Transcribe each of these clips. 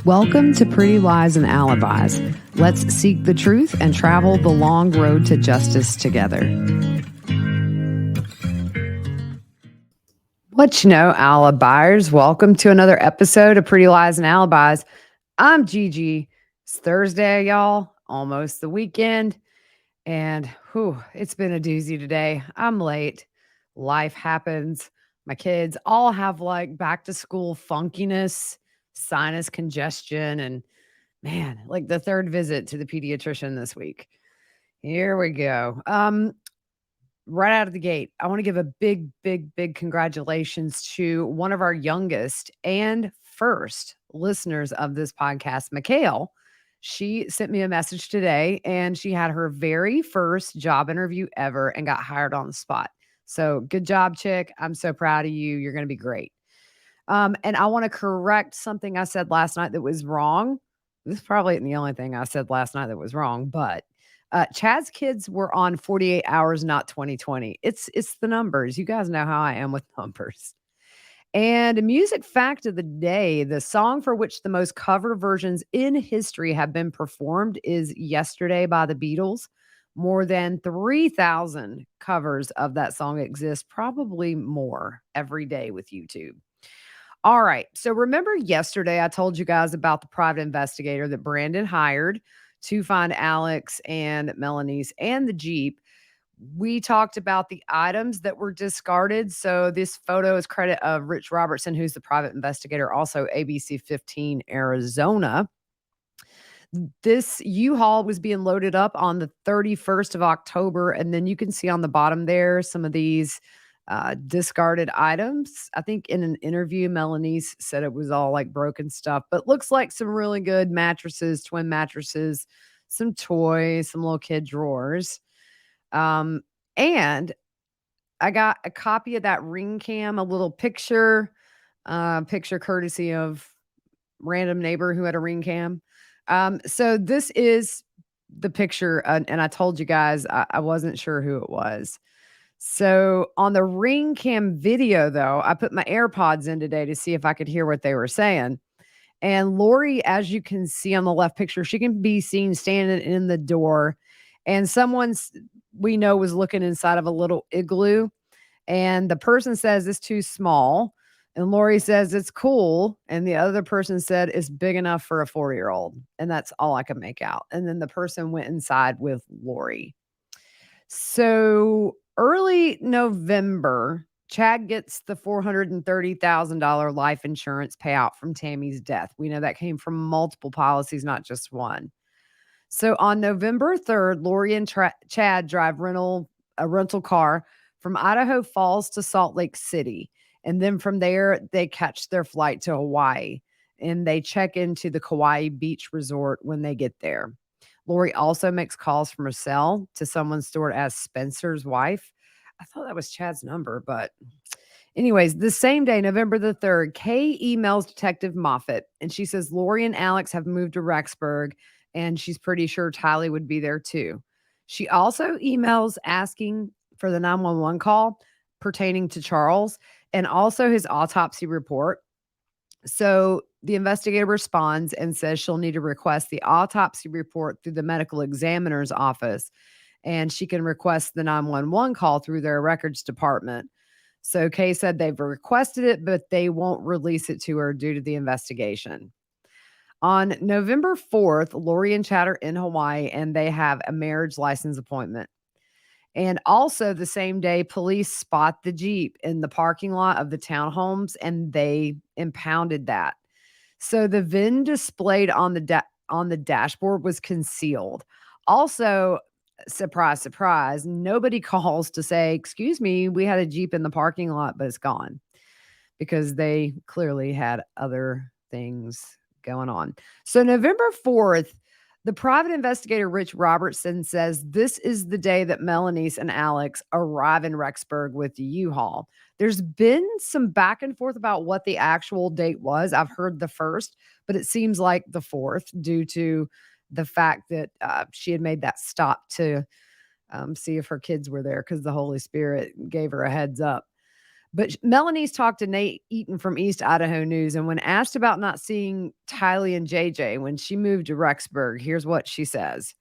Welcome to Pretty Lies and Alibis. Let's seek the truth and travel the long road to justice together. What you know, Alibis? Welcome to another episode of Pretty Lies and Alibis. I'm Gigi. It's Thursday, y'all. Almost the weekend. And it's been a doozy today. I'm late. Life happens. My kids all have like back to school funkiness, sinus congestion, and man, like the third visit to the pediatrician this week. Here we go. Right out of the gate, I want to give a big congratulations to one of our youngest and first listeners of this podcast, Mikhail. She sent me a message today and she had her very first job interview ever and got hired on the spot. So good job, chick. I'm so proud of you. You're going to be great. And I want to correct something I said last night that was wrong. This is probably the only thing I said last night that was wrong, but Chad's kids were on 48 hours, not 2020. It's the numbers. You guys know how I am with numbers. And a music fact of the day, the song for which the most cover versions in history have been performed is Yesterday by the Beatles. More than 3,000 covers of that song exist, probably more every day with YouTube. All right. So remember yesterday I told you guys about the private investigator that Brandon hired to find Alex and Melaniece and the Jeep. We talked about the items that were discarded. So this photo is credit of Rich Robertson, who's the private investigator, also ABC 15 Arizona. This U-Haul was being loaded up on the 31st of October. And then you can see on the bottom there some of these discarded items. I think in an interview, Melaniece said it was all like broken stuff, but looks like some really good mattresses, twin mattresses, some toys, some little kid drawers. And I got a copy of that ring cam, a little picture courtesy of random neighbor who had a ring cam. So this is the picture, and I told you guys I wasn't sure who it was. So on the ring cam video, though, I put my AirPods in today to see if I could hear what they were saying. And Lori, as you can see on the left picture, she can be seen standing in the door. And we know was looking inside of a little igloo. And the person says it's too small. And Lori says it's cool. And the other person said it's big enough for a 4-year-old. And that's all I could make out. And then the person went inside with Lori. So early November, Chad gets the $430,000 life insurance payout from Tammy's death. We know that came from multiple policies, not just one. So on November 3rd, Lori and Chad drive a rental car from Idaho Falls to Salt Lake City. And then from there, they catch their flight to Hawaii. And they check into the Kauai Beach Resort when they get there. Lori also makes calls from her cell to someone stored as Spencer's wife. I thought that was Chad's number, but anyways, the same day, November the 3rd, Kay emails Detective Moffat, and she says Lori and Alex have moved to Rexburg, and she's pretty sure Tylee would be there too. She also emails asking for the 911 call pertaining to Charles and also his autopsy report. So the investigator responds and says she'll need to request the autopsy report through the medical examiner's office, and she can request the 911 call through their records department. So Kay said they've requested it, but they won't release it to her due to the investigation. On November 4th, Lori and Chad are in Hawaii, and they have a marriage license appointment. And also the same day, police spot the Jeep in the parking lot of the townhomes, and they impounded that. So the VIN displayed on the dashboard was concealed. Also, surprise, nobody calls to say, "Excuse me, we had a Jeep in the parking lot, but it's gone," because they clearly had other things going on. So November 4th, the private investigator, Rich Robertson, says this is the day that Melaniece and Alex arrive in Rexburg with the U-Haul. There's been some back and forth about what the actual date was. I've heard the 1st, but it seems like the 4th due to the fact that she had made that stop to see if her kids were there because the Holy Spirit gave her a heads up. But Melanie's talked to Nate Eaton from East Idaho News, and when asked about not seeing Tylee and JJ when she moved to Rexburg, here's what she says.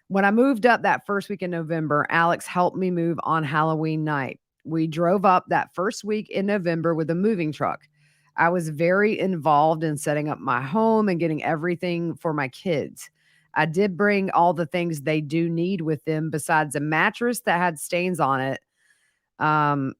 When I moved up that first week in November, Alex helped me move on Halloween night. We drove up that first week in November with a moving truck. I was very involved in setting up my home and getting everything for my kids. I did bring all the things they do need with them besides a mattress that had stains on it. Um,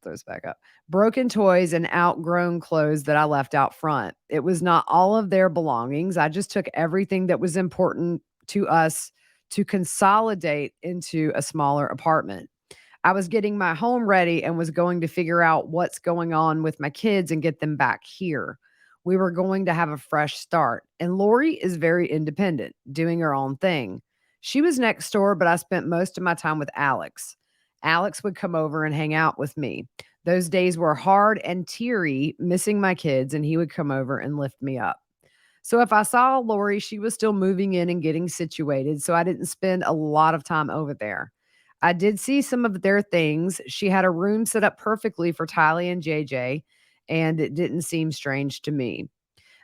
throws back up. Broken toys and outgrown clothes that I left out front. It was not all of their belongings. I just took everything that was important to us to consolidate into a smaller apartment. I was getting my home ready and was going to figure out what's going on with my kids and get them back here. We were going to have a fresh start. And Lori is very independent, doing her own thing. She was next door, but I spent most of my time with Alex. Alex would come over and hang out with me. Those days were hard and teary, missing my kids, and he would come over and lift me up. So if I saw Lori, she was still moving in and getting situated, so I didn't spend a lot of time over there. I did see some of their things. She had a room set up perfectly for Tylee and JJ, and it didn't seem strange to me.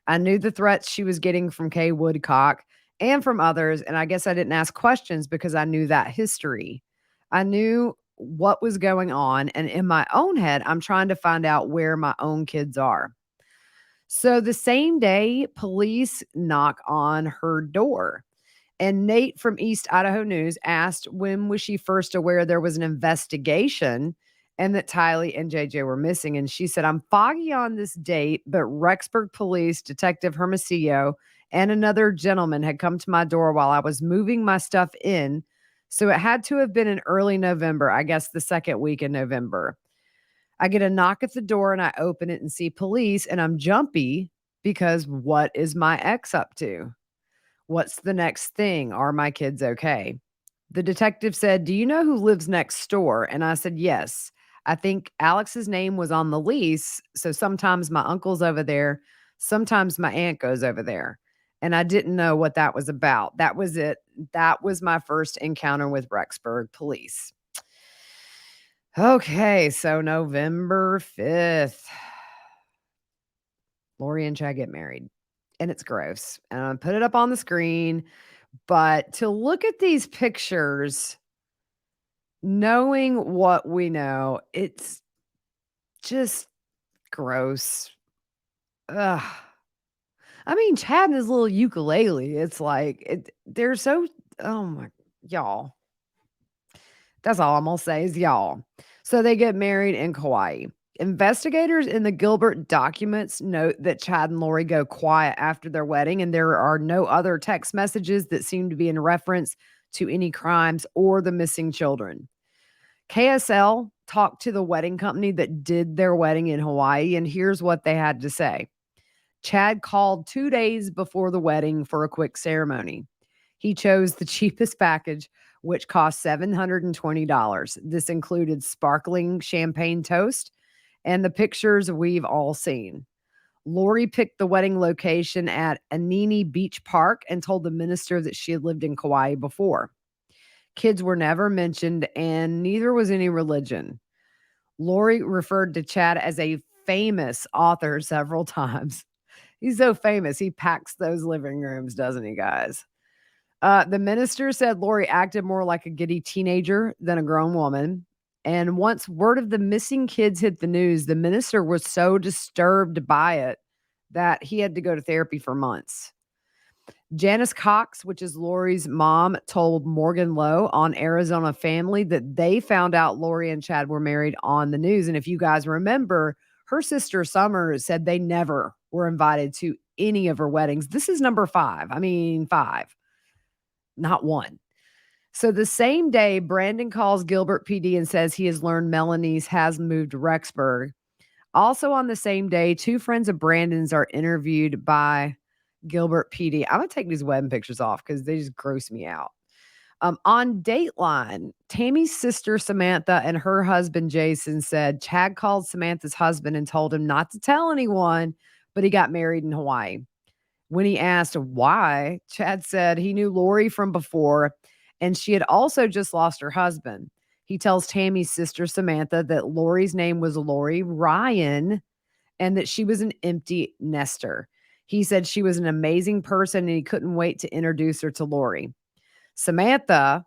I knew the threats she was getting from Kay Woodcock and from others, and I guess I didn't ask questions because I knew that history. I knew what was going on, and in my own head, I'm trying to find out where my own kids are. So the same day, police knock on her door. And Nate from East Idaho News asked when was she first aware there was an investigation and that Tylee and JJ were missing. And she said, I'm foggy on this date, but Rexburg Police Detective Hermosillo and another gentleman had come to my door while I was moving my stuff in. So it had to have been in early November, I guess the second week in November. I get a knock at the door and I open it and see police, and I'm jumpy because what is my ex up to? What's the next thing? Are my kids okay? The detective said, do you know who lives next door? And I said, yes. I think Alex's name was on the lease. So sometimes my uncle's over there. Sometimes my aunt goes over there. And I didn't know what that was about. That was it. That was my first encounter with Rexburg police. Okay. So November 5th, Lori and Chad get married. And it's gross. And I put it up on the screen. But to look at these pictures, knowing what we know, it's just gross. Ugh. I mean, Chad and his little ukulele, it's like, they're so, oh my, y'all. That's all I'm going to say is y'all. So they get married in Kauai. Investigators in the Gilbert documents note that Chad and Lori go quiet after their wedding, and there are no other text messages that seem to be in reference to any crimes or the missing children. KSL talked to the wedding company that did their wedding in Hawaii, and here's what they had to say. Chad called 2 days before the wedding for a quick ceremony. He chose the cheapest package, which cost $720. This included sparkling champagne toast and the pictures we've all seen. Lori picked the wedding location at Anini Beach Park and told the minister that she had lived in Kauai before. Kids were never mentioned, and neither was any religion. Lori referred to Chad as a famous author several times. He's so famous, he packs those living rooms, doesn't he, guys? The minister said Lori acted more like a giddy teenager than a grown woman. And once word of the missing kids hit the news, the minister was so disturbed by it that he had to go to therapy for months. Janice Cox, which is Lori's mom, told Morgan Lowe on Arizona Family that they found out Lori and Chad were married on the news. And if you guys remember, her sister Summer said they never were invited to any of her weddings. This is number 5. I mean, 5, not 1. So the same day, Brandon calls Gilbert PD and says he has learned Melaniece has moved to Rexburg. Also on the same day, 2 friends of Brandon's are interviewed by Gilbert PD. I'm going to take these wedding pictures off because they just gross me out. On Dateline, Tammy's sister Samantha and her husband Jason said Chad called Samantha's husband and told him not to tell anyone, but he got married in Hawaii. When he asked why, Chad said he knew Lori from before, and she had also just lost her husband. He tells Tammy's sister Samantha that Lori's name was Lori Ryan and that she was an empty nester. He said she was an amazing person and he couldn't wait to introduce her to Lori. Samantha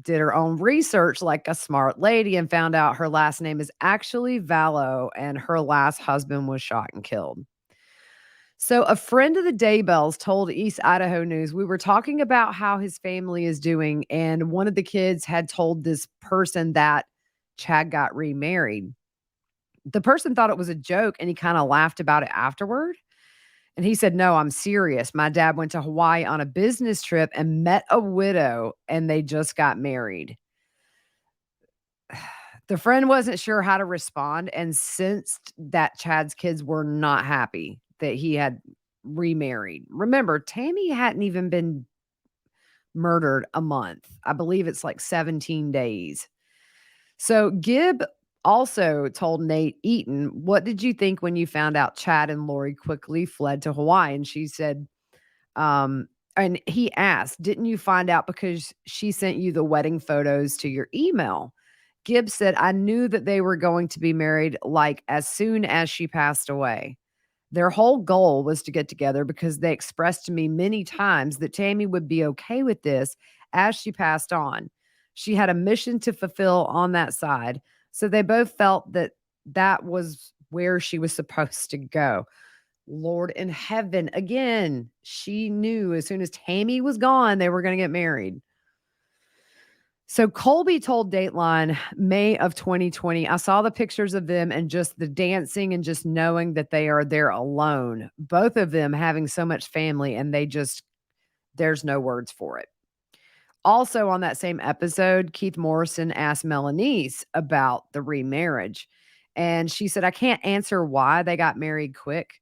did her own research like a smart lady and found out her last name is actually Vallow and her last husband was shot and killed. So, a friend of the Daybells told East Idaho News, we were talking about how his family is doing, and one of the kids had told this person that Chad got remarried. The person thought it was a joke and he kind of laughed about it afterward. And he said, "No, I'm serious. My dad went to Hawaii on a business trip and met a widow, and they just got married." The friend wasn't sure how to respond and sensed that Chad's kids were not happy that he had remarried. Remember, Tammy hadn't even been murdered a month. I believe it's like 17 days. So Gibb also told Nate Eaton, "What did you think when you found out Chad and Lori quickly fled to Hawaii?" And she said, and he asked, "Didn't you find out because she sent you the wedding photos to your email?" Gibbs said, "I knew that they were going to be married like as soon as she passed away. Their whole goal was to get together because they expressed to me many times that Tammy would be okay with this as she passed on. She had a mission to fulfill on that side. So they both felt that that was where she was supposed to go." Lord in heaven, again, she knew as soon as Tammy was gone, they were going to get married. So Colby told Dateline May of 2020, "I saw the pictures of them and just the dancing and just knowing that they are there alone. Both of them having so much family and there's no words for it." Also on that same episode, Keith Morrison asked Melaniece about the remarriage. And she said, "I can't answer why they got married quick.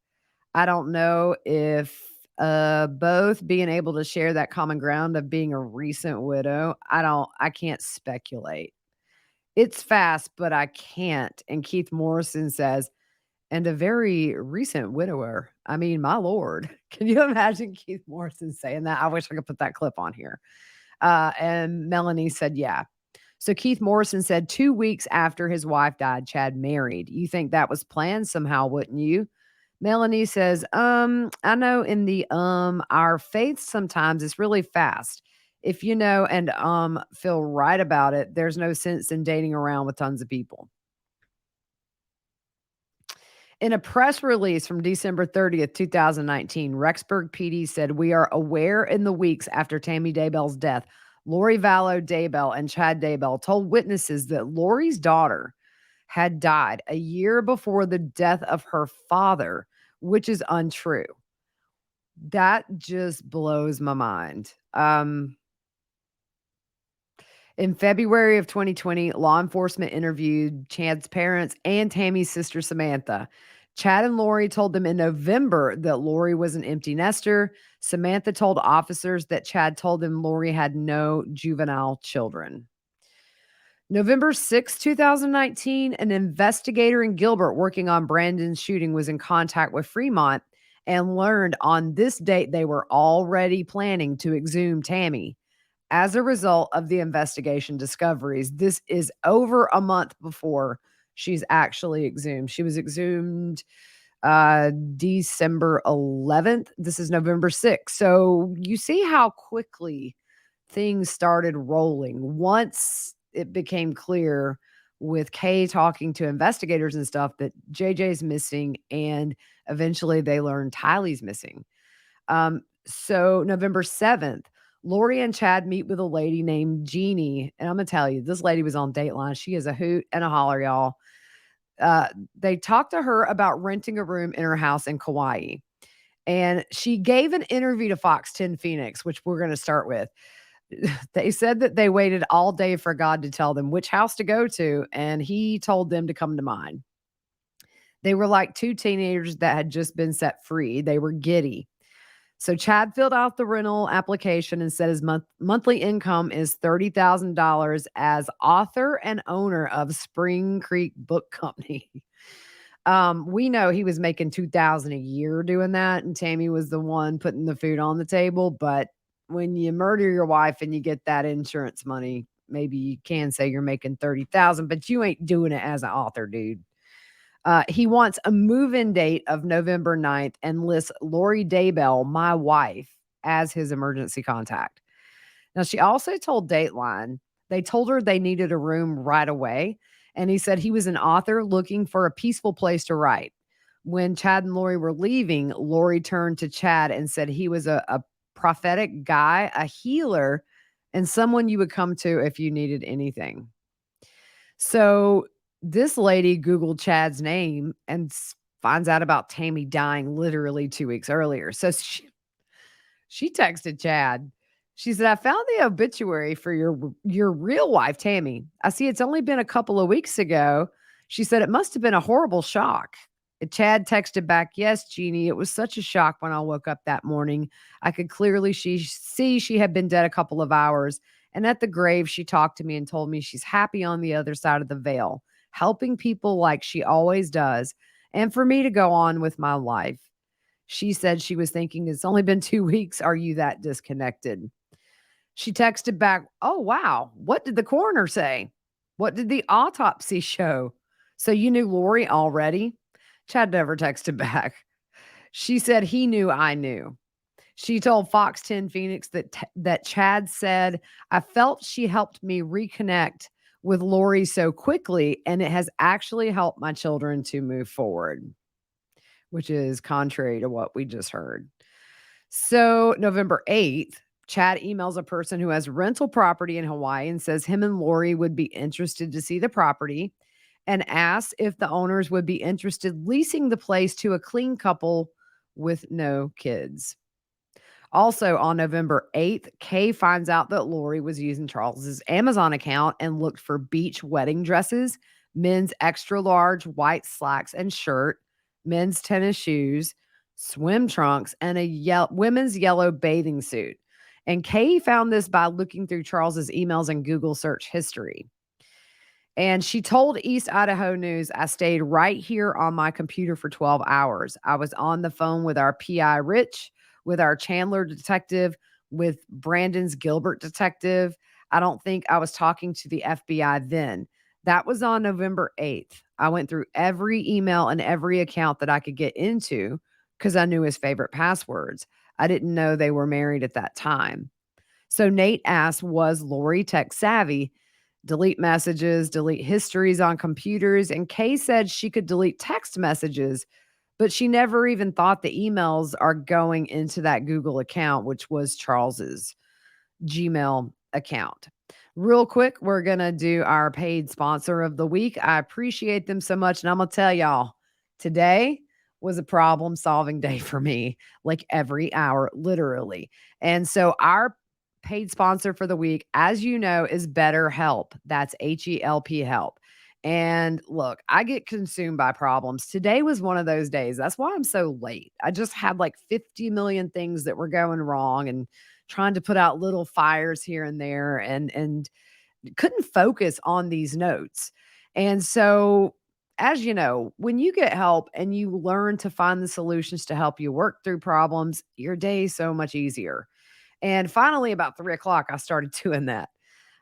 I don't know if both being able to share that common ground of being a recent widow. I can't speculate. It's fast, but I can't." And Keith Morrison says, "And a very recent widower. I mean, my Lord." Can you imagine Keith Morrison saying that? I wish I could put that clip on here. And Melanie said, "Yeah." So Keith Morrison said 2 weeks after his wife died, Chad married. "You think that was planned somehow, wouldn't you?" Melanie says, I know in the our faith sometimes it's really fast. If you know and feel right about it, there's no sense in dating around with tons of people." In a press release from December 30th, 2019, Rexburg PD said, "We are aware in the weeks after Tammy Daybell's death, Lori Vallow Daybell and Chad Daybell told witnesses that Lori's daughter had died a year before the death of her father, which is untrue." That just blows my mind. In February of 2020, law enforcement interviewed Chad's parents and Tammy's sister, Samantha. Chad and Lori told them in November that Lori was an empty nester. Samantha told officers that Chad told them Lori had no juvenile children. November 6, 2019, an investigator in Gilbert working on Brandon's shooting was in contact with Fremont and learned on this date they were already planning to exhume Tammy. As a result of the investigation discoveries, this is over a month before she's actually exhumed. She was exhumed December 11th. This is November 6th. So you see how quickly things started rolling once it became clear with Kay talking to investigators and stuff that JJ's missing, and eventually they learned Tylee's missing. So November 7th, Lori and Chad meet with a lady named Jeannie. And I'm going to tell you, this lady was on Dateline. She is a hoot and a holler, y'all. They talked to her about renting a room in her house in Kauai. And she gave an interview to Fox 10 Phoenix, which we're going to start with. They said that they waited all day for God to tell them which house to go to, and he told them to come to mine. They were like two teenagers that had just been set free. They were giddy. So Chad filled out the rental application and said his monthly income is $30,000 as author and owner of Spring Creek Book Company. We know he was making $2,000 a year doing that, and Tammy was the one putting the food on the table. But when you murder your wife and you get that insurance money, maybe you can say you're making 30,000, but you ain't doing it as an author, dude. He wants a move-in date of November 9th and lists Lori Daybell, my wife, as his emergency contact. Now, she also told Dateline they told her they needed a room right away. And he said he was an author looking for a peaceful place to write. When Chad and Lori were leaving, Lori turned to Chad and said he was a prophetic guy, a healer, and someone you would come to if you needed anything. So this lady Googled Chad's name and finds out about Tammy dying literally 2 weeks earlier. So she texted Chad. She said, I found the obituary for your real wife, Tammy. I see it's only been a couple of weeks ago. She said it must have been a horrible shock. And Chad texted back, yes, Jeannie, it was such a shock when I woke up that morning. I could clearly see she had been dead a couple of hours. And at the grave, she talked to me and told me she's happy on the other side of the veil, helping people like she always does, and for me to go on with my life. She said she was thinking, it's only been 2 weeks. Are you that disconnected? She texted back, oh, wow. What did the coroner say? What did the autopsy show? So you knew Lori already? Chad never texted back. She said he knew I knew. She told Fox 10 Phoenix that Chad said, I felt she helped me reconnect with Lori so quickly, and it has actually helped my children to move forward, which is contrary to what we just heard. So November 8th, Chad emails a person who has rental property in Hawaii and says him and Lori would be interested to see the property and asks if the owners would be interested leasing the place to a clean couple with no kids. Also on November 8th, Kay finds out that Lori was using Charles's Amazon account and looked for beach wedding dresses, men's extra large white slacks and shirt, men's tennis shoes, swim trunks, and a women's yellow bathing suit. And Kay found this by looking through Charles's emails and Google search history. And she told East Idaho News, I stayed right here on my computer for 12 hours. I was on the phone with our PI Rich, with our Chandler detective, with Brandon's Gilbert detective. I don't think I was talking to the FBI then. That was on November 8th. I went through every email and every account that I could get into because I knew his favorite passwords. I didn't know they were married at that time. So Nate asked, was Lori tech savvy? Delete messages, delete histories on computers. And Kay said she could delete text messages, but she never even thought the emails are going into that Google account, which was Charles's Gmail account. Real quick, we're going to do our paid sponsor of the week. I appreciate them so much. And I'm going to tell y'all, today was a problem solving day for me, like every hour, literally. And so our paid sponsor for the week, as you know, is BetterHelp. That's HELP help. And look, I get consumed by problems. Today was one of those days. That's why I'm so late. I just had like 50 million things that were going wrong and trying to put out little fires here and there and couldn't focus on these notes. And so, as you know, when you get help and you learn to find the solutions to help you work through problems, your day is so much easier. And finally, about 3 o'clock, I started doing that.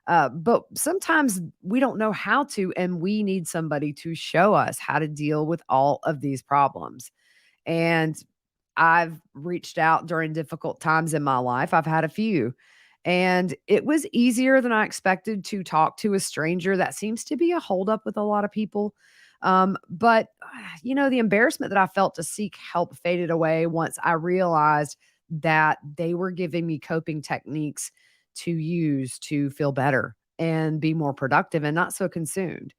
But sometimes we don't know how to, and we need somebody to show us how to deal with all of these problems. And I've reached out during difficult times in my life. I've had a few. And it was easier than I expected to talk to a stranger. That seems to be a holdup with a lot of people. But, the embarrassment that I felt to seek help faded away once I realized that they were giving me coping techniques to use to feel better and be more productive and not so consumed.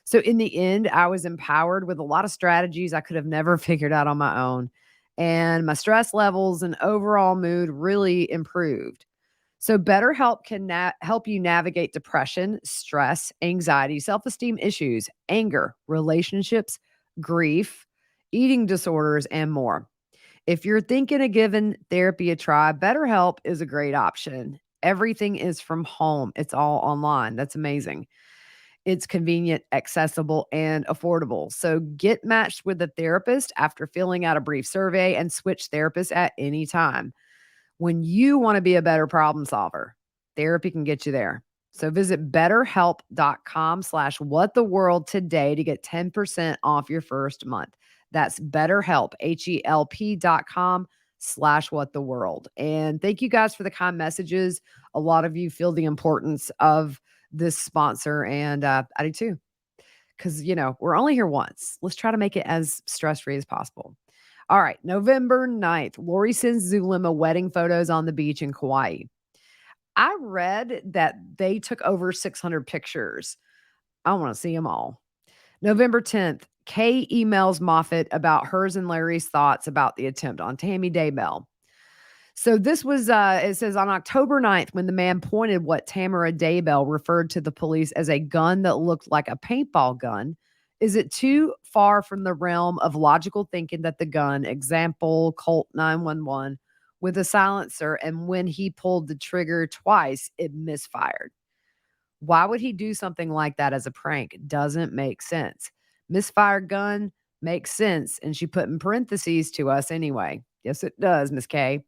So in the end, I was empowered with a lot of strategies I could have never figured out on my own. And my stress levels and overall mood really improved. So BetterHelp can help you navigate depression, stress, anxiety, self-esteem issues, anger, relationships, grief, eating disorders, and more. If you're thinking of giving therapy a try, BetterHelp is a great option. Everything is from home. It's all online. That's amazing. It's convenient, accessible, and affordable. So get matched with a therapist after filling out a brief survey and switch therapists at any time. When you want to be a better problem solver, therapy can get you there. So visit betterhelp.com/whattheworld today to get 10% off your first month. That's BetterHelp, HELP.com/whattheworld. And thank you guys for the kind messages. A lot of you feel the importance of this sponsor, and I do too. Because, we're only here once. Let's try to make it as stress-free as possible. All right, November 9th, Lori sends Zulema wedding photos on the beach in Kauai. I read that they took over 600 pictures. I want to see them all. November 10th, Kay emails Moffat about hers and Larry's thoughts about the attempt on Tammy Daybell. So this was, it says on October 9th, when the man pointed what Tamara Daybell referred to the police as a gun that looked like a paintball gun. Is it too far from the realm of logical thinking that the gun, example, Colt 911, with a silencer, and when he pulled the trigger twice, it misfired? Why would he do something like that as a prank? Doesn't make sense. Misfired gun makes sense. And she put in parentheses to us anyway. Yes, it does, Miss K.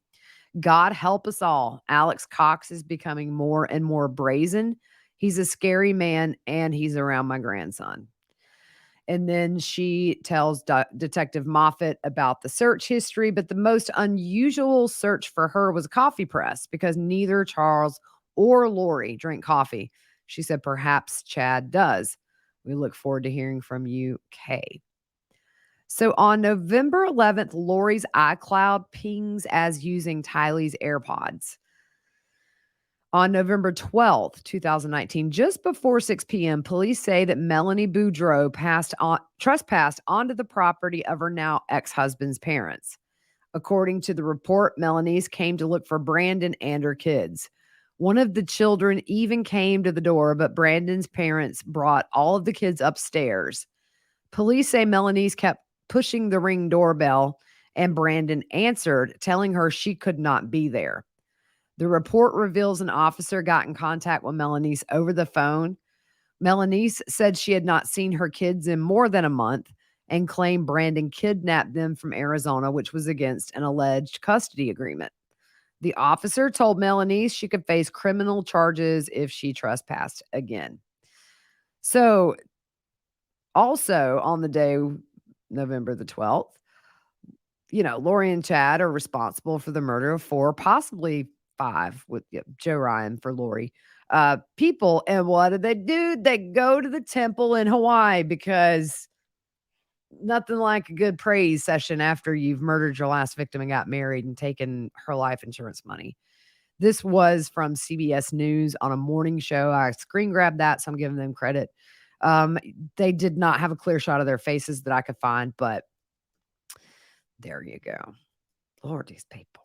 God help us all. Alex Cox is becoming more and more brazen. He's a scary man, and he's around my grandson. And then she tells Detective Moffat about the search history, but the most unusual search for her was a coffee press because neither Charles or Lori drink coffee. She said perhaps Chad does. We look forward to hearing from you, Kay. So on November 11th, Lori's iCloud pings as using Tylee's AirPods. On November 12th, 2019, just before 6 p.m., police say that Melanie Boudreau trespassed onto the property of her now ex-husband's parents. According to the report, Melaniece came to look for Brandon and her kids. One of the children even came to the door, but Brandon's parents brought all of the kids upstairs. Police say Melaniece kept pushing the ring doorbell, and Brandon answered, telling her she could not be there. The report reveals an officer got in contact with Melaniece over the phone. Melaniece said she had not seen her kids in more than a month and claimed Brandon kidnapped them from Arizona, which was against an alleged custody agreement. The officer told Melaniece she could face criminal charges if she trespassed again. So, also on the day, November the 12th, Lori and Chad are responsible for the murder of 4, possibly 5 with Joe Ryan for Lori, people. And what do? They go to the temple in Hawaii because nothing like a good praise session after you've murdered your last victim and got married and taken her life insurance money. This was from CBS News on a morning show. I screen grabbed that, so I'm giving them credit. They did not have a clear shot of their faces that I could find, but there you go. Lord, these people.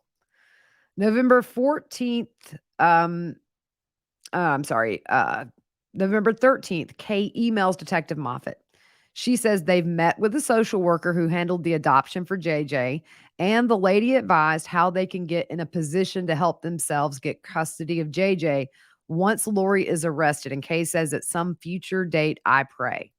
November 14th, November 13th, Kay emails Detective Moffat. She says they've met with the social worker who handled the adoption for JJ, and the lady advised how they can get in a position to help themselves get custody of JJ once Lori is arrested. And Kay says at some future date, I pray.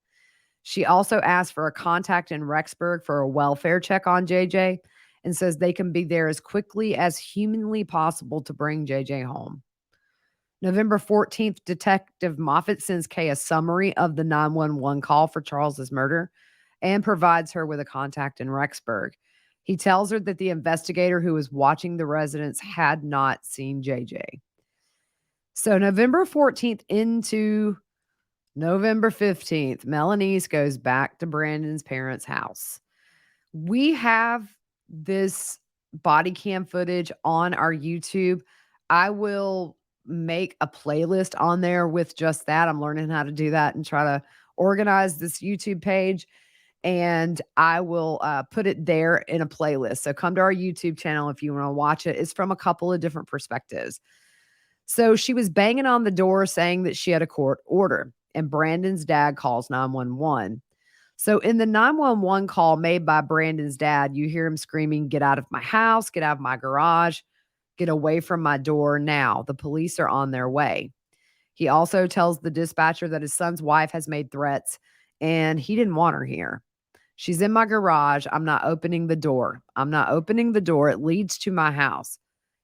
She also asked for a contact in Rexburg for a welfare check on JJ and says they can be there as quickly as humanly possible to bring JJ home. November 14th, Detective Moffat sends Kay a summary of the 911 call for Charles's murder and provides her with a contact in Rexburg. He tells her that the investigator who was watching the residence had not seen JJ. So November 14th into November 15th, Melaniece goes back to Brandon's parents' house. We have this body cam footage on our YouTube. I will make a playlist on there with just that. I'm learning how to do that and try to organize this YouTube page, and I will put it there in a playlist. So come to our YouTube channel if you want to watch it. It's from a couple of different perspectives. So she was banging on the door saying that she had a court order, and Brandon's dad calls 911. So in the 911 call made by Brandon's dad, you hear him screaming, "Get out of my house, get out of my garage, get away from my door now. The police are on their way." He also tells the dispatcher that his son's wife has made threats and he didn't want her here. "She's in my garage. I'm not opening the door. I'm not opening the door. It leads to my house.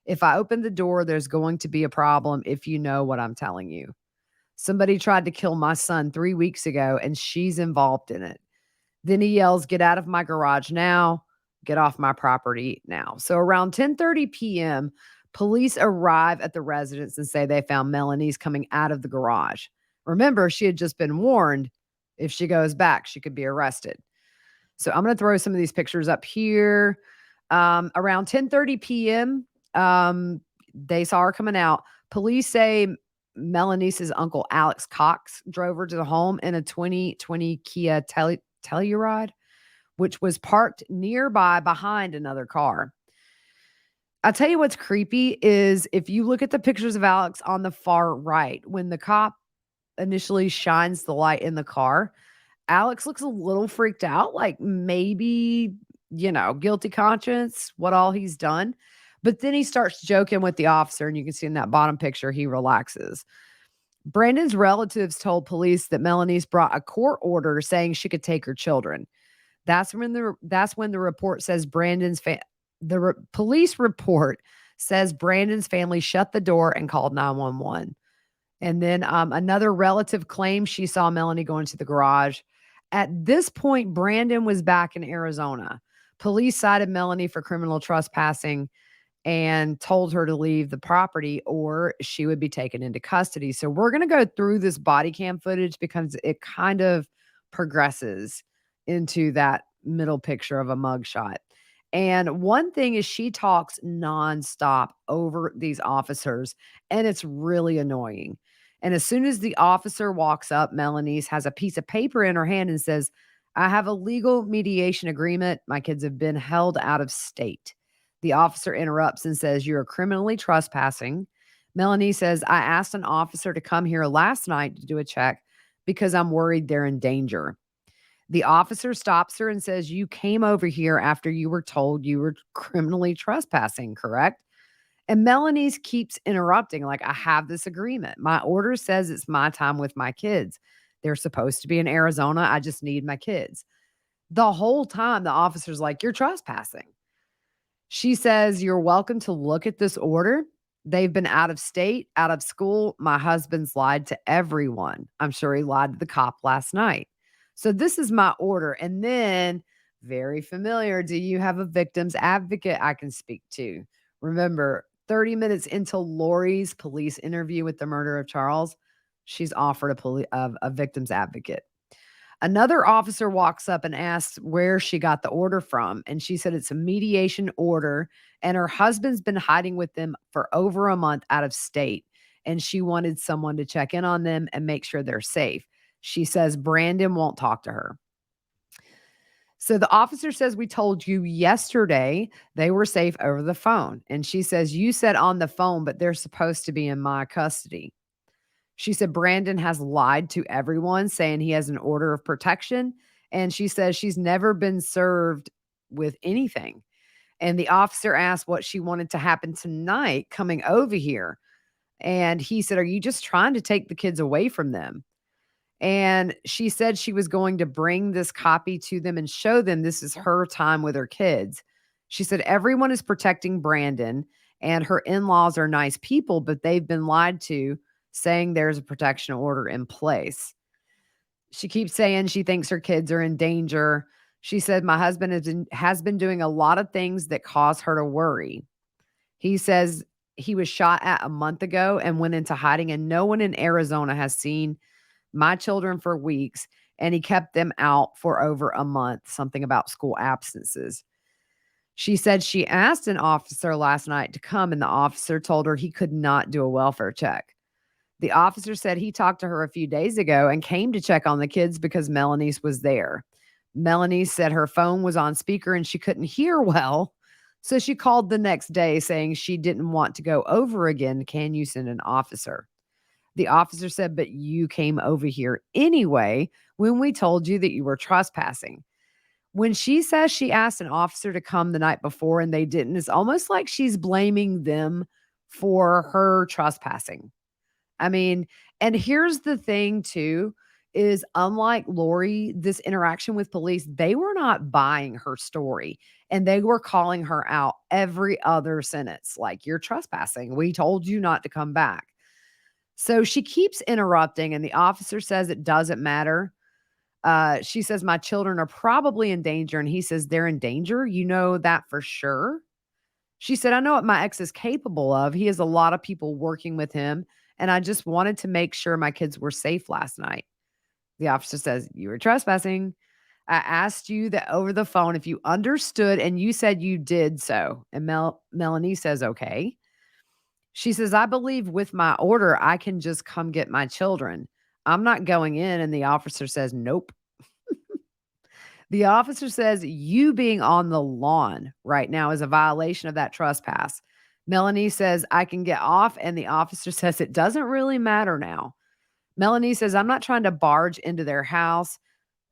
If I open the door, there's going to be a problem if you know what I'm telling you." Somebody tried to kill my son 3 weeks ago, and she's involved in it." Then he yells, "Get out of my garage now. Get off my property now." So around 10:30 p.m., police arrive at the residence and say they found Melaniece coming out of the garage. Remember, she had just been warned if she goes back, she could be arrested. So I'm going to throw some of these pictures up here. Around 10:30 p.m., they saw her coming out. Police say Melanie's uncle Alex Cox drove her to the home in a 2020 Kia Telluride, which was parked nearby behind another car. I'll tell you what's creepy is if you look at the pictures of Alex on the far right, when the cop initially shines the light in the car, Alex looks a little freaked out, like maybe, guilty conscience, what all he's done. But then he starts joking with the officer, and you can see in that bottom picture, he relaxes. Brandon's relatives told police that Melaniece brought a court order saying she could take her children. That's when the report says police report says Brandon's family shut the door and called 911. And then another relative claimed she saw Melanie go into the garage. At this point, Brandon was back in Arizona. Police cited Melanie for criminal trespassing and told her to leave the property or she would be taken into custody. So we're going to go through this body cam footage because it kind of progresses into that middle picture of a mugshot. And one thing is she talks nonstop over these officers, and it's really annoying. And as soon as the officer walks up, Melaniece has a piece of paper in her hand and says, "I have a legal mediation agreement. My kids have been held out of state." The officer interrupts and says, "You're criminally trespassing." Melanie says, "I asked an officer to come here last night to do a check because I'm worried they're in danger." The officer stops her and says, "You came over here after you were told you were criminally trespassing, correct?" And Melanie's keeps interrupting, like, "I have this agreement. My order says it's my time with my kids. They're supposed to be in Arizona. I just need my kids." The whole time, the officer's like, "You're trespassing." She says, "You're welcome to look at this order. They've been out of state, out of school. My husband's lied to everyone. I'm sure he lied to the cop last night. So this is my order." And then, very familiar, "Do you have a victim's advocate I can speak to?" Remember, 30 minutes into Lori's police interview with the murder of Charles, she's offered a victim's advocate. Another officer walks up and asks where she got the order from, and she said it's a mediation order, and her husband's been hiding with them for over a month out of state, and she wanted someone to check in on them and make sure they're safe. She says Brandon won't talk to her. So the officer says, "We told you yesterday they were safe over the phone." And she says, "You said on the phone, but they're supposed to be in my custody." She said Brandon has lied to everyone, saying he has an order of protection. And she says she's never been served with anything. And the officer asked what she wanted to happen tonight coming over here. And he said, "Are you just trying to take the kids away from them?" And she said she was going to bring this copy to them and show them this is her time with her kids. She said everyone is protecting Brandon and her in-laws are nice people, but they've been lied to, saying there's a protection order in place. She keeps saying she thinks her kids are in danger. She said, "My husband has been doing a lot of things that cause her to worry." He says he was shot at a month ago and went into hiding, and no one in Arizona has seen my children for weeks, and he kept them out for over a month, something about school absences. She said she asked an officer last night to come, and the officer told her he could not do a welfare check. The officer said he talked to her a few days ago and came to check on the kids because Melaniece was there. Melanie said her phone was on speaker and she couldn't hear well. So she called the next day saying she didn't want to go over again. "Can you send an officer?" The officer said, "But you came over here anyway when we told you that you were trespassing." When she says she asked an officer to come the night before and they didn't, it's almost like she's blaming them for her trespassing. I mean, and here's the thing too, is unlike Lori, this interaction with police, they were not buying her story and they were calling her out every other sentence. Like, "You're trespassing. We told you not to come back." So she keeps interrupting, and the officer says it doesn't matter. She says, my children are probably in danger. And he says, they're in danger. You know that for sure. She said, I know what my ex is capable of. He has a lot of people working with him. And I just wanted to make sure my kids were safe last night. The officer says, you were trespassing. I asked you that over the phone if you understood, and you said you did so. And Melanie says, okay. She says, I believe with my order, I can just come get my children. I'm not going in. And the officer says, nope. The officer says you being on the lawn right now is a violation of that trespass. Melanie says, I can get off. And the officer says, it doesn't really matter now. Melanie says, I'm not trying to barge into their house.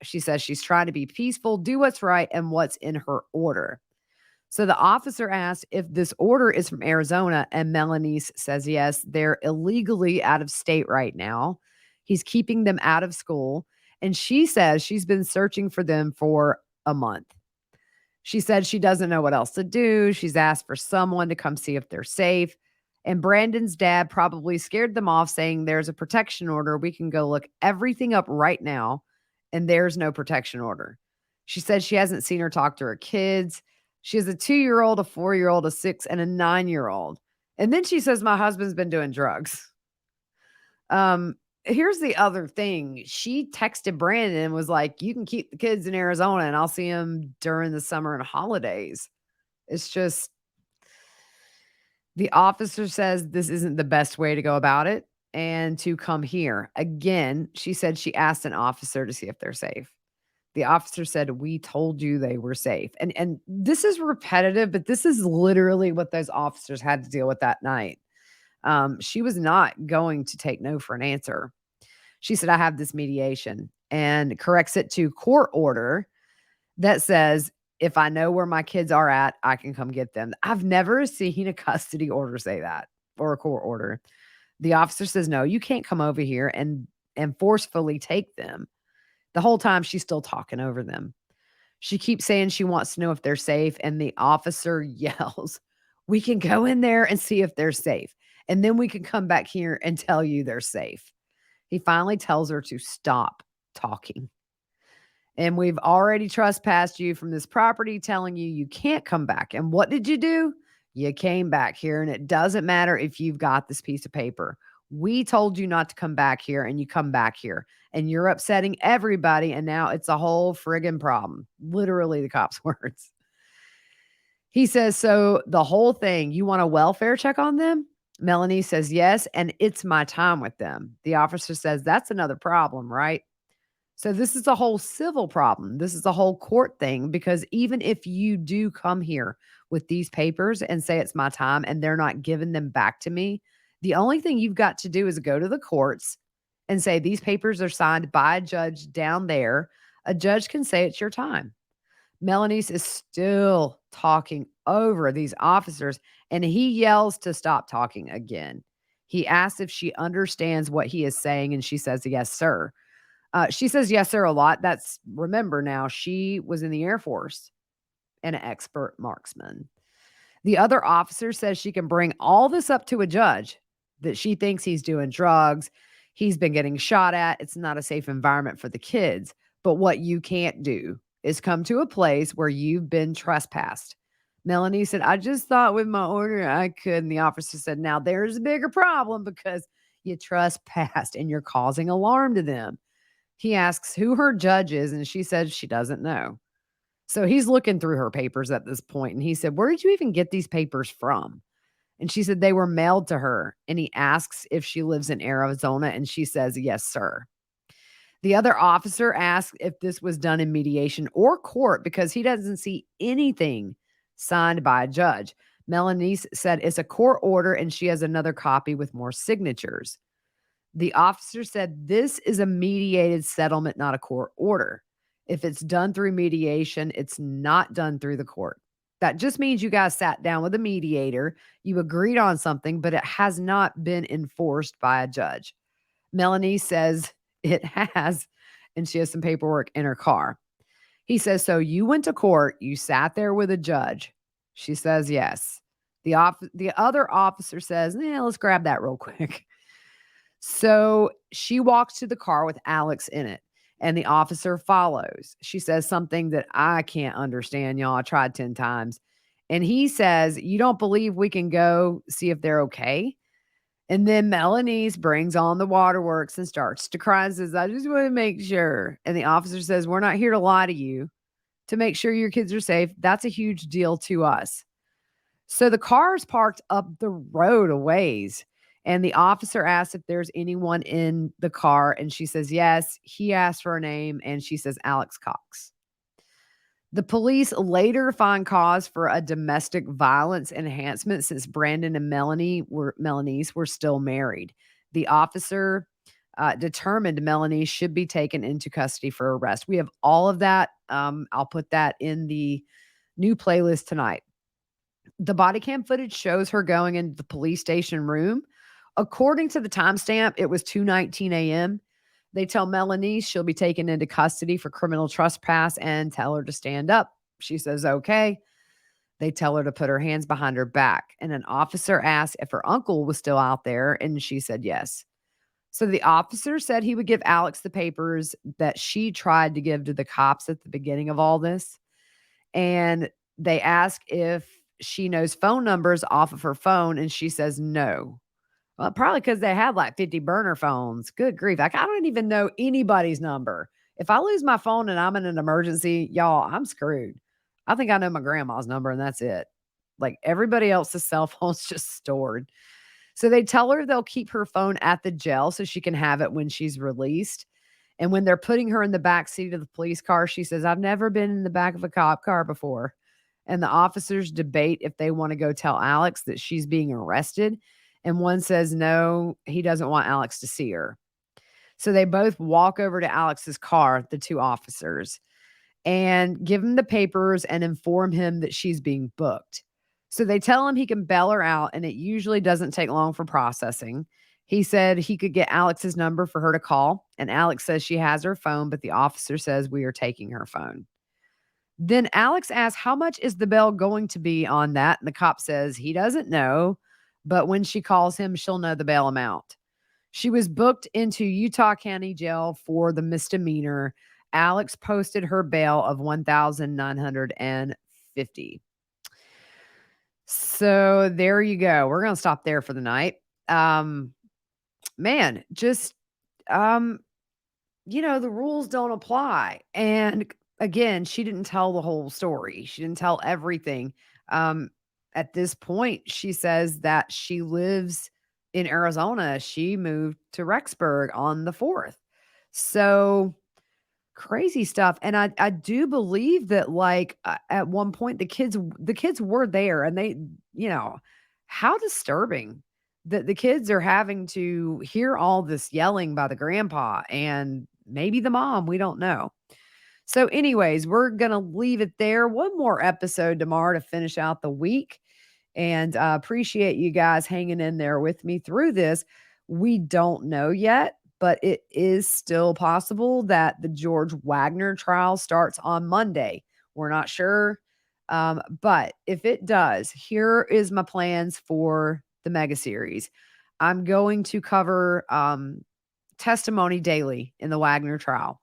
She says she's trying to be peaceful, do what's right, and what's in her order. So the officer asked if this order is from Arizona, and Melaniece says yes, they're illegally out of state right now. He's keeping them out of school. And she says she's been searching for them for a month. She said she doesn't know what else to do. She's asked for someone to come see if they're safe. And Brandon's dad probably scared them off, saying there's a protection order. We can go look everything up right now. And there's no protection order. She said she hasn't seen her talk to her kids. She has a 2-year-old, a 4-year-old, a 6, and a 9-year-old. And then she says, my husband's been doing drugs. Here's the other thing. She texted Brandon and was like, you can keep the kids in Arizona and I'll see them during the summer and holidays. It's just, the officer says this isn't the best way to go about it and to come here. Again, she said she asked an officer to see if they're safe. The officer said, we told you they were safe. And this is repetitive, but this is literally what those officers had to deal with that night. She was not going to take no for an answer. She said, I have this mediation, and corrects it to court order that says, if I know where my kids are at, I can come get them. I've never seen a custody order say that, or a court order. The officer says, no, you can't come over here and forcefully take them. The whole time she's still talking over them. She keeps saying she wants to know if they're safe, and the officer yells, we can go in there and see if they're safe, and then we can come back here and tell you they're safe. He finally tells her to stop talking. And we've already trespassed you from this property, telling you you can't come back. And what did you do? You came back here, and it doesn't matter if you've got this piece of paper. We told you not to come back here, and you come back here, and you're upsetting everybody. And now it's a whole friggin' problem. Literally the cop's words. He says, so the whole thing, you want a welfare check on them? Melanie says yes, and it's my time with them. The officer says, that's another problem, right? So this is a whole civil problem. This is a whole court thing, because even if you do come here with these papers and say it's my time and they're not giving them back to me, the only thing you've got to do is go to the courts and say these papers are signed by a judge down there. A judge can say it's your time. Melaniece is still talking over these officers, and he yells to stop talking again. He asks if she understands what he is saying, and she says, yes, sir. She says, yes, sir, a lot. Remember now, she was in the Air Force and an expert marksman. The other officer says she can bring all this up to a judge, that she thinks he's doing drugs. He's been getting shot at. It's not a safe environment for the kids. But what you can't do is come to a place where you've been trespassed. Melanie said, I just thought with my order I could. And the officer said, now there's a bigger problem, because you trespassed and you're causing alarm to them. He asks who her judge is, and she says she doesn't know. So he's looking through her papers at this point, and he said, where did you even get these papers from? And she said they were mailed to her. And he asks if she lives in Arizona, and she says, yes, sir. The other officer asks if this was done in mediation or court, because he doesn't see anything signed by a judge. Melaniece said it's a court order, and she has another copy with more signatures. The officer said this is a mediated settlement, not a court order. If it's done through mediation, it's not done through the court. That just means you guys sat down with a mediator, you agreed on something, but it has not been enforced by a judge. Melanie says it has, and she has some paperwork in her car. He says, so you went to court, you sat there with a judge. She says yes. The other officer says, let's grab that real quick. So she walks to the car with Alex in it, and the officer follows. She says something that I can't understand, y'all. I tried 10 times. And he says, "You don't believe we can go see if they're okay?" And then Melaniece brings on the waterworks and starts to cry and says, "I just want to make sure." And the officer says, "We're not here to lie to you, to make sure your kids are safe. That's a huge deal to us." So the car is parked up the road a ways. And the officer asks if there's anyone in the car. And she says, yes. He asks for a name. And she says, Alex Cox. The police later find cause for a domestic violence enhancement since Brandon and Melaniece were still married. The officer determined Melanie should be taken into custody for arrest. We have all of that. I'll put that in the new playlist tonight. The body cam footage shows her going into the police station room. According to the timestamp, it was 2:19 a.m. They tell Melanie she'll be taken into custody for criminal trespass and tell her to stand up. She says, okay. They tell her to put her hands behind her back. And an officer asked if her uncle was still out there, and she said yes. So the officer said he would give Alex the papers that she tried to give to the cops at the beginning of all this. And they ask if she knows phone numbers off of her phone, and she says no. Well, probably because they had like 50 burner phones. Good grief. Like, I don't even know anybody's number. If I lose my phone and I'm in an emergency, y'all, I'm screwed. I think I know my grandma's number and that's it. Like everybody else's cell phone's just stored. So they tell her they'll keep her phone at the jail so she can have it when she's released. And when they're putting her in the back seat of the police car, she says, I've never been in the back of a cop car before. And the officers debate if they want to go tell Alex that she's being arrested. And one says, no, he doesn't want Alex to see her. So they both walk over to Alex's car, the two officers, and give him the papers and inform him that she's being booked. So they tell him he can bail her out, and it usually doesn't take long for processing. He said he could get Alex's number for her to call, and Alex says she has her phone, but the officer says we are taking her phone. Then Alex asks, how much is the bail going to be on that? And the cop says he doesn't know, but when she calls him, she'll know the bail amount. She was booked into Utah County Jail for the misdemeanor. Alex posted her bail of $1,950. So there you go. We're going to stop there for the night. Man, just the rules don't apply. And again, she didn't tell the whole story. She didn't tell everything. At this point, she says that she lives in Arizona. She moved to Rexburg on the 4th. So crazy stuff. And I do believe that at one point the kids were there, and they, how disturbing that the kids are having to hear all this yelling by the grandpa and maybe the mom. We don't know. So anyways, we're going to leave it there. One more episode tomorrow to finish out the week. And appreciate you guys hanging in there with me through this. We don't know yet, but it is still possible that the George Wagner trial starts on Monday. We're not sure. But if it does, here is my plans for the mega series. I'm going to cover testimony daily in the Wagner trial.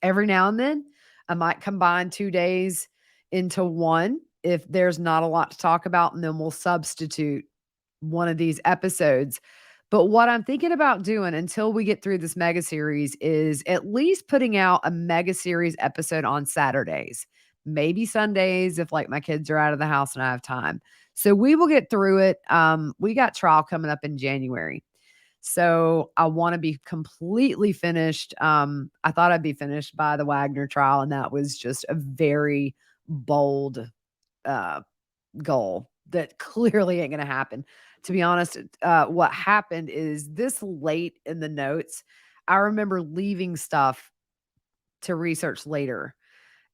Every now and then, I might combine 2 days into one if there's not a lot to talk about, and then we'll substitute one of these episodes. But what I'm thinking about doing until we get through this mega series is at least putting out a mega series episode on Saturdays, maybe Sundays if my kids are out of the house and I have time. So we will get through it. We got trial coming up in January. So I want to be completely finished. I thought I'd be finished by the Wagner trial, and that was just a very bold goal that clearly ain't going to happen. To be honest, what happened is this late in the notes, I remember leaving stuff to research later.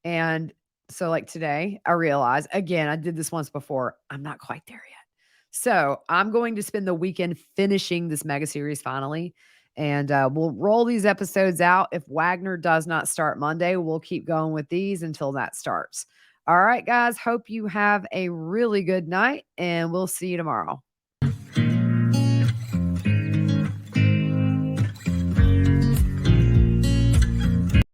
And so today, I realized, again, I did this once before, I'm not quite there yet. So I'm going to spend the weekend finishing this mega series finally. And we'll roll these episodes out. If Wagner does not start Monday, we'll keep going with these until that starts. All right, guys. Hope you have a really good night, and we'll see you tomorrow.